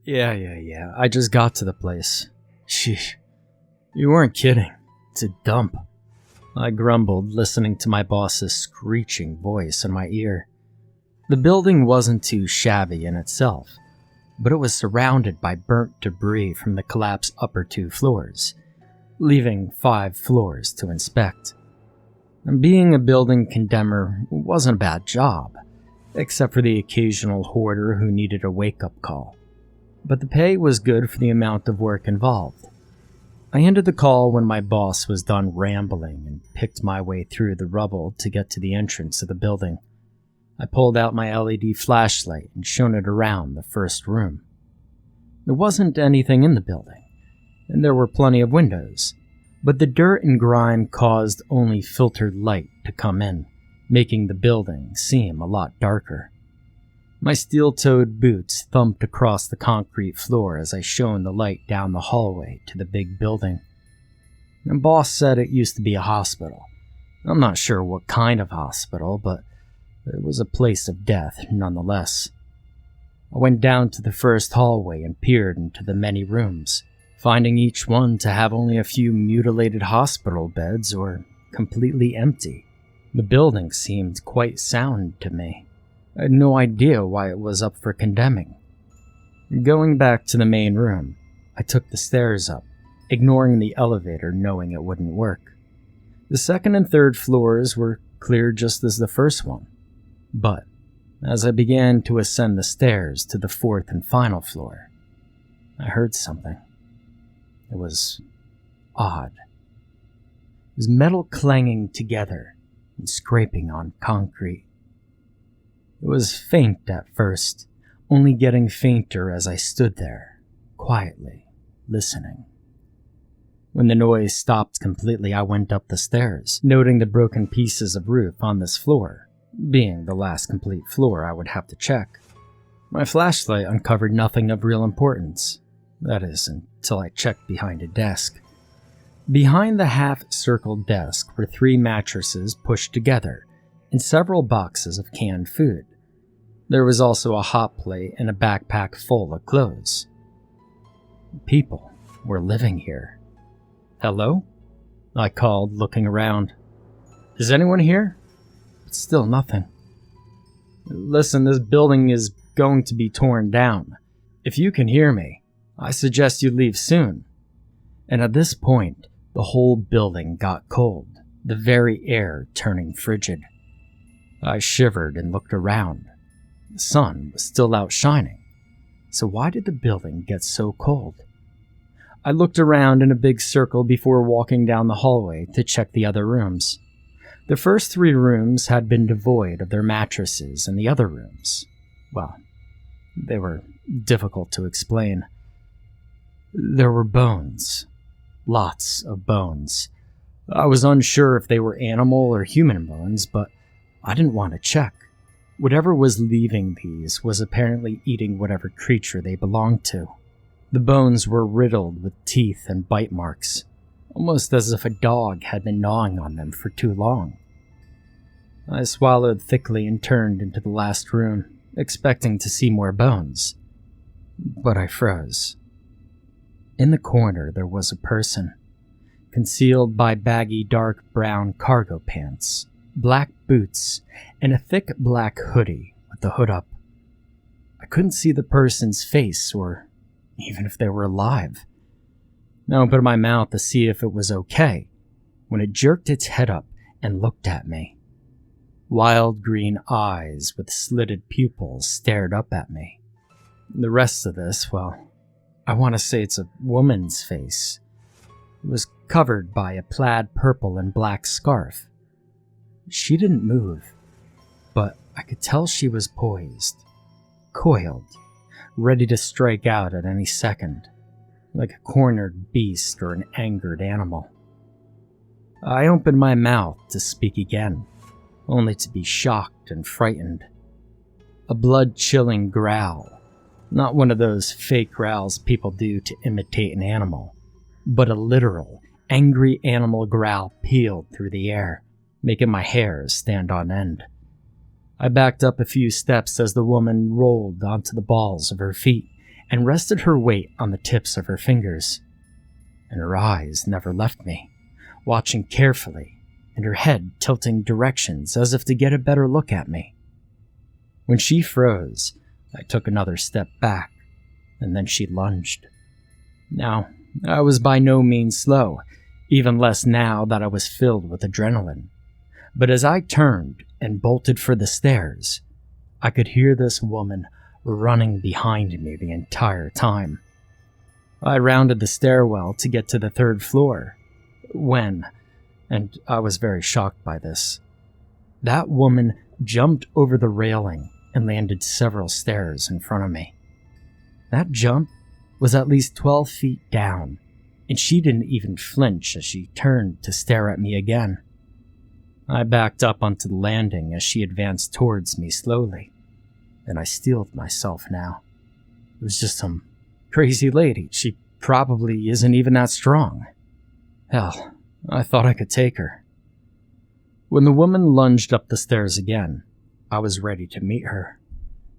Yeah. I just got to the place. Sheesh. You weren't kidding. It's a dump. I grumbled, listening to my boss's screeching voice in my ear. The building wasn't too shabby in itself, but it was surrounded by burnt debris from the collapsed upper 2 floors, leaving 5 floors to inspect. And being a building condemner wasn't a bad job, except for the occasional hoarder who needed a wake-up call. But the pay was good for the amount of work involved. I ended the call when my boss was done rambling and picked my way through the rubble to get to the entrance of the building. I pulled out my LED flashlight and shone it around the first room. There wasn't anything in the building, and there were plenty of windows, but the dirt and grime caused only filtered light to come in, making the building seem a lot darker. My steel-toed boots thumped across the concrete floor as I shone the light down the hallway to the big building. The boss said it used to be a hospital. I'm not sure what kind of hospital, but it was a place of death nonetheless. I went down to the first hallway and peered into the many rooms, finding each one to have only a few mutilated hospital beds or completely empty. The building seemed quite sound to me. I had no idea why it was up for condemning. Going back to the main room, I took the stairs up, ignoring the elevator knowing it wouldn't work. The second and third floors were clear just as the first one. But as I began to ascend the stairs to the fourth and final floor, I heard something. It was odd. It was metal clanging together and scraping on concrete. It was faint at first, only getting fainter as I stood there, quietly, listening. When the noise stopped completely, I went up the stairs, noting the broken pieces of roof on this floor, being the last complete floor I would have to check. My flashlight uncovered nothing of real importance. That is, until I checked behind a desk. Behind the half-circled desk were 3 mattresses pushed together, and several boxes of canned food. There was also a hot plate and a backpack full of clothes. People were living here. Hello? I called, looking around. Is anyone here? But still nothing. Listen, this building is going to be torn down. If you can hear me, I suggest you leave soon. And at this point, the whole building got cold, the very air turning frigid. I shivered and looked around. The sun was still out shining, so why did the building get so cold? I looked around in a big circle before walking down the hallway to check the other rooms. The first 3 rooms had been devoid of their mattresses, and the other rooms, well, they were difficult to explain. There were bones. Lots of bones. I was unsure if they were animal or human bones, but I didn't want to check. Whatever was leaving these was apparently eating whatever creature they belonged to. The bones were riddled with teeth and bite marks, almost as if a dog had been gnawing on them for too long. I swallowed thickly and turned into the last room, expecting to see more bones. But I froze. In the corner there was a person, concealed by baggy dark brown cargo pants, black boots, and a thick black hoodie with the hood up. I couldn't see the person's face or even if they were alive. I opened my mouth to see if it was okay when it jerked its head up and looked at me. Wild green eyes with slitted pupils stared up at me. The rest of this, well, I want to say it's a woman's face. It was covered by a plaid purple and black scarf. She didn't move, but I could tell she was poised, coiled, ready to strike out at any second, like a cornered beast or an angered animal. I opened my mouth to speak again, only to be shocked and frightened. A blood-chilling growl, not one of those fake growls people do to imitate an animal, but a literal, angry animal growl pealed through the air, making my hair stand on end. I backed up a few steps as the woman rolled onto the balls of her feet and rested her weight on the tips of her fingers. And her eyes never left me, watching carefully, and her head tilting directions as if to get a better look at me. When she froze, I took another step back, and then she lunged. Now, I was by no means slow, even less now that I was filled with adrenaline. But as I turned and bolted for the stairs, I could hear this woman running behind me the entire time. I rounded the stairwell to get to the 3rd floor, when, and I was very shocked by this, that woman jumped over the railing and landed several stairs in front of me. That jump was at least 12 feet down, and she didn't even flinch as she turned to stare at me again. I backed up onto the landing as she advanced towards me slowly, and I steeled myself now. It was just some crazy lady. She probably isn't even that strong. Hell, I thought I could take her. When the woman lunged up the stairs again, I was ready to meet her.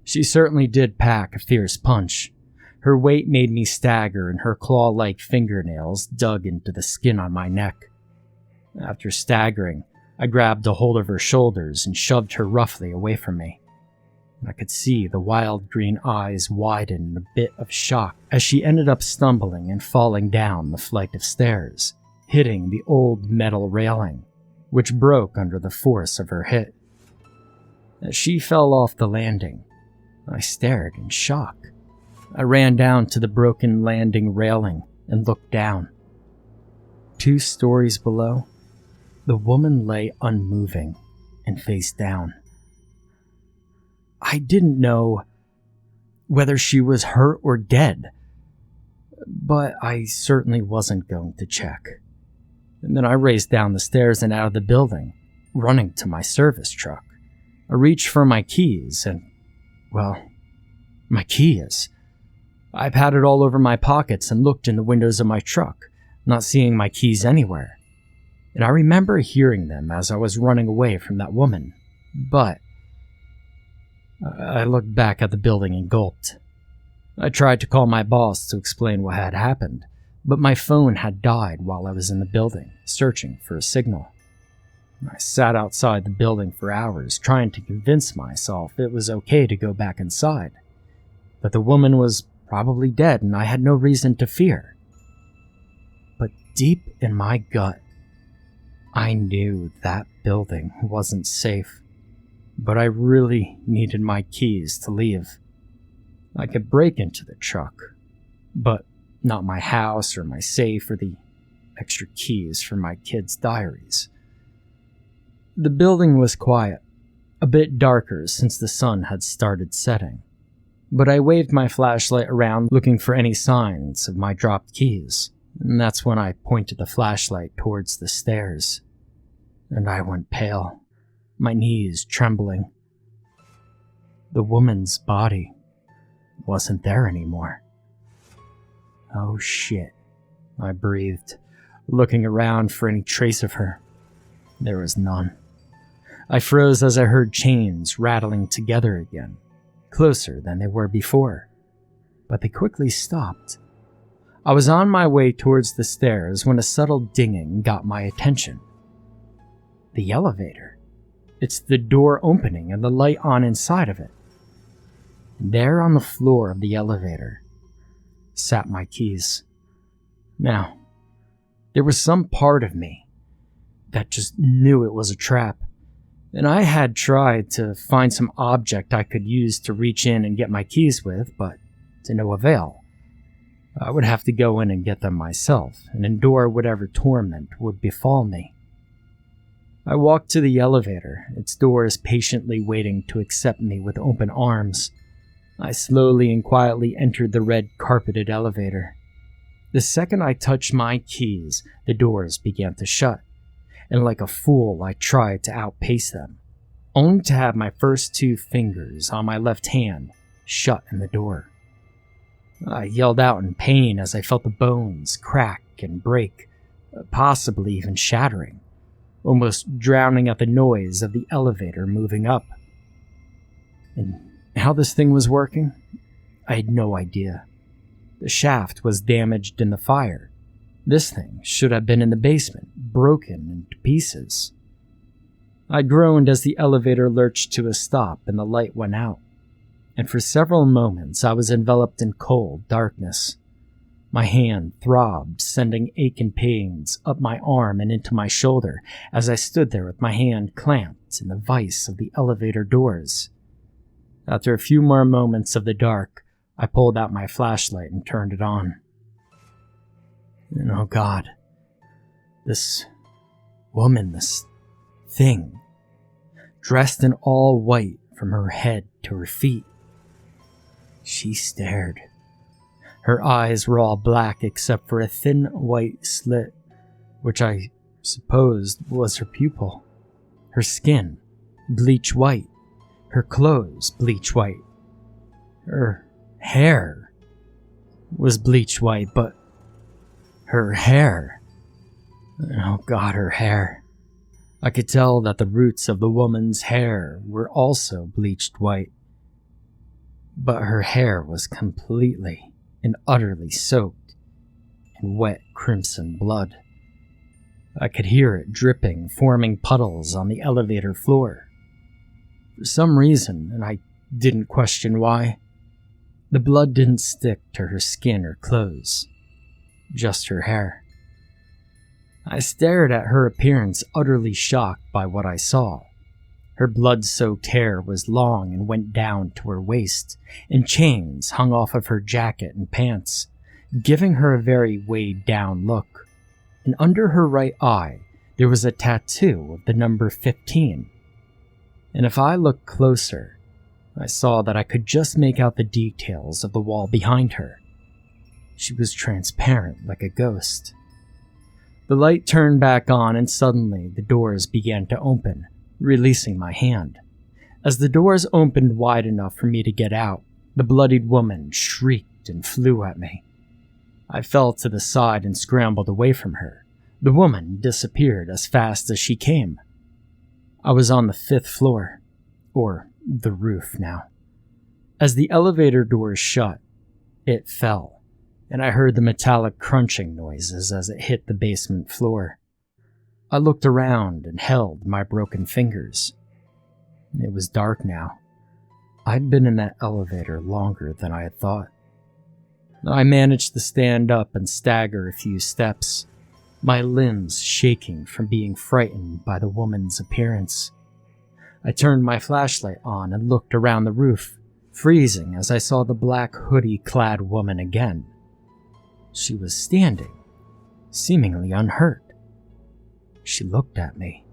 She certainly did pack a fierce punch. Her weight made me stagger, and her claw-like fingernails dug into the skin on my neck. After staggering, I grabbed a hold of her shoulders and shoved her roughly away from me. I could see the wild green eyes widen in a bit of shock as she ended up stumbling and falling down the flight of stairs, hitting the old metal railing, which broke under the force of her hit. As she fell off the landing, I stared in shock. I ran down to the broken landing railing and looked down. 2 stories below, the woman lay unmoving and face down. I didn't know whether she was hurt or dead, but I certainly wasn't going to check. And then I raced down the stairs and out of the building, running to my service truck. I reached for my keys and, well, my keys. I patted all over my pockets and looked in the windows of my truck, not seeing my keys anywhere. And I remember hearing them as I was running away from that woman, but I looked back at the building and gulped. I tried to call my boss to explain what had happened, but my phone had died while I was in the building, searching for a signal. I sat outside the building for hours, trying to convince myself it was okay to go back inside, that the woman was probably dead and I had no reason to fear. But deep in my gut, I knew that building wasn't safe. But I really needed my keys to leave. I could break into the truck, but not my house or my safe or the extra keys for my kids' diaries. The building was quiet, a bit darker since the sun had started setting, but I waved my flashlight around looking for any signs of my dropped keys, and that's when I pointed the flashlight towards the stairs, and I went pale. My knees trembling. The woman's body wasn't there anymore. Oh shit, I breathed, looking around for any trace of her. There was none. I froze as I heard chains rattling together again, closer than they were before, but they quickly stopped. I was on my way towards the stairs when a subtle dinging got my attention. The elevator. It's the door opening and the light on inside of it. There on the floor of the elevator sat my keys. Now, there was some part of me that just knew it was a trap, and I had tried to find some object I could use to reach in and get my keys with, but to no avail. I would have to go in and get them myself and endure whatever torment would befall me. I walked to the elevator, its doors patiently waiting to accept me with open arms. I slowly and quietly entered the red carpeted elevator. The second I touched my keys, the doors began to shut, and like a fool I tried to outpace them, only to have my first 2 fingers on my left hand shut in the door. I yelled out in pain as I felt the bones crack and break, possibly even shattering, almost drowning out the noise of the elevator moving up. And how this thing was working, I had no idea. The shaft was damaged in the fire. This thing should have been in the basement, broken into pieces. I groaned as the elevator lurched to a stop and the light went out, and for several moments I was enveloped in cold darkness. My hand throbbed, sending aching pains up my arm and into my shoulder as I stood there with my hand clamped in the vise of the elevator doors. After a few more moments of the dark, I pulled out my flashlight and turned it on. And oh God, this woman, this thing, dressed in all white from her head to her feet. She stared. Her eyes were all black except for a thin white slit, which I supposed was her pupil. Her skin, bleach white. Her clothes, bleach white. Her hair was bleach white, but her hair... Oh God, her hair. I could tell that the roots of the woman's hair were also bleached white. But her hair was completely and utterly soaked in wet crimson blood. I could hear it dripping, forming puddles on the elevator floor. For some reason, and I didn't question why, the blood didn't stick to her skin or clothes, just her hair. I stared at her appearance, utterly shocked by what I saw. Her blood-soaked hair was long and went down to her waist, and chains hung off of her jacket and pants, giving her a very weighed-down look. And under her right eye, there was a tattoo of the number 15. And if I looked closer, I saw that I could just make out the details of the wall behind her. She was transparent like a ghost. The light turned back on, and suddenly the doors began to open, releasing my hand. As the doors opened wide enough for me to get out, the bloodied woman shrieked and flew at me. I fell to the side and scrambled away from her. The woman disappeared as fast as she came. I was on the 5th floor, or the roof now. As the elevator doors shut, it fell, and I heard the metallic crunching noises as it hit the basement floor. I looked around and held my broken fingers. It was dark now. I'd been in that elevator longer than I had thought. I managed to stand up and stagger a few steps, my limbs shaking from being frightened by the woman's appearance. I turned my flashlight on and looked around the roof, freezing as I saw the black hoodie-clad woman again. She was standing, seemingly unhurt. She looked at me,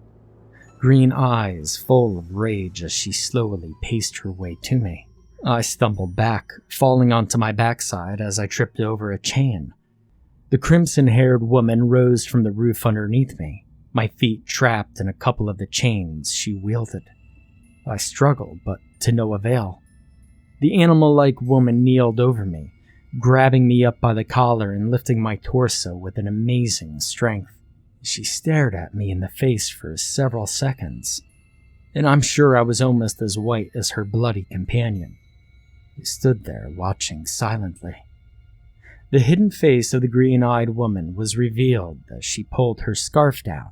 green eyes full of rage as she slowly paced her way to me. I stumbled back, falling onto my backside as I tripped over a chain. The crimson-haired woman rose from the roof underneath me, my feet trapped in a couple of the chains she wielded. I struggled, but to no avail. The animal-like woman kneeled over me, grabbing me up by the collar and lifting my torso with an amazing strength. She stared at me in the face for several seconds, and I'm sure I was almost as white as her bloody companion, who stood there watching silently. The hidden face of the green-eyed woman was revealed as she pulled her scarf down.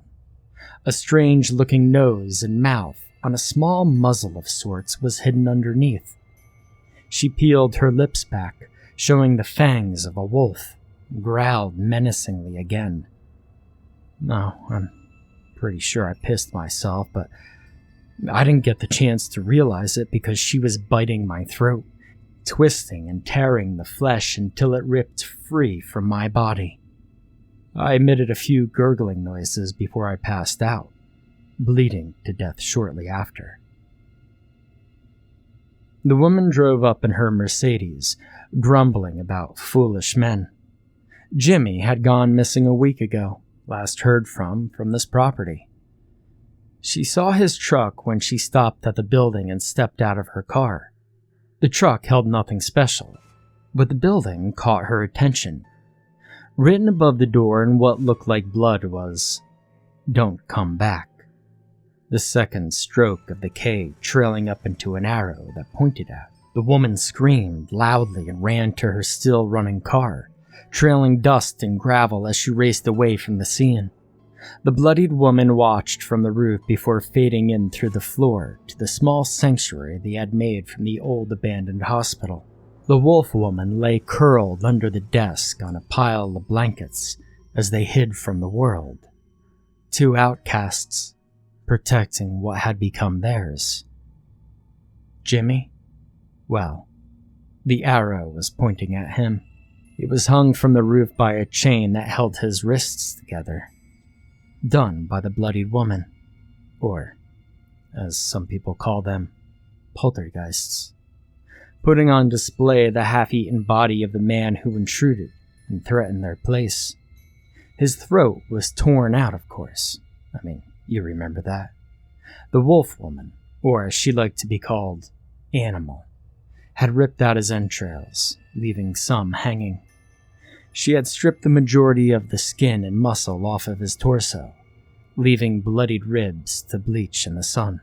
A strange-looking nose and mouth on a small muzzle of sorts was hidden underneath. She peeled her lips back, showing the fangs of a wolf, and growled menacingly again. No, I'm pretty sure I pissed myself, but I didn't get the chance to realize it because she was biting my throat, twisting and tearing the flesh until it ripped free from my body. I emitted a few gurgling noises before I passed out, bleeding to death shortly after. The woman drove up in her Mercedes, grumbling about foolish men. Jimmy had gone missing a week ago, last heard from this property. She saw his truck when she stopped at the building and stepped out of her car. The truck held nothing special, but the building caught her attention. Written above the door in what looked like blood was, "Don't come back." The second stroke of the K trailing up into an arrow that pointed at The woman screamed loudly and ran to her still-running car, trailing dust and gravel as she raced away from the scene. The bloodied woman watched from the roof before fading in through the floor to the small sanctuary they had made from the old abandoned hospital. The wolf woman lay curled under the desk on a pile of blankets as they hid from the world. Two outcasts, protecting what had become theirs. Jimmy? Well, the arrow was pointing at him. It was hung from the roof by a chain that held his wrists together. Done by the bloodied woman, or, as some people call them, poltergeists, putting on display the half-eaten body of the man who intruded and threatened their place. His throat was torn out, of course. I mean, you remember that. The wolf woman, or as she liked to be called, Animal, had ripped out his entrails, leaving some hanging. She had stripped the majority of the skin and muscle off of his torso, leaving bloodied ribs to bleach in the sun.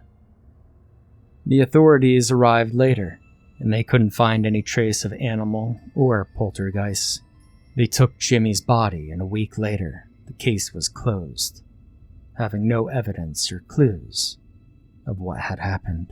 The authorities arrived later, and they couldn't find any trace of Animal or poltergeist. They took Jimmy's body, and a week later, the case was closed, having no evidence or clues of what had happened.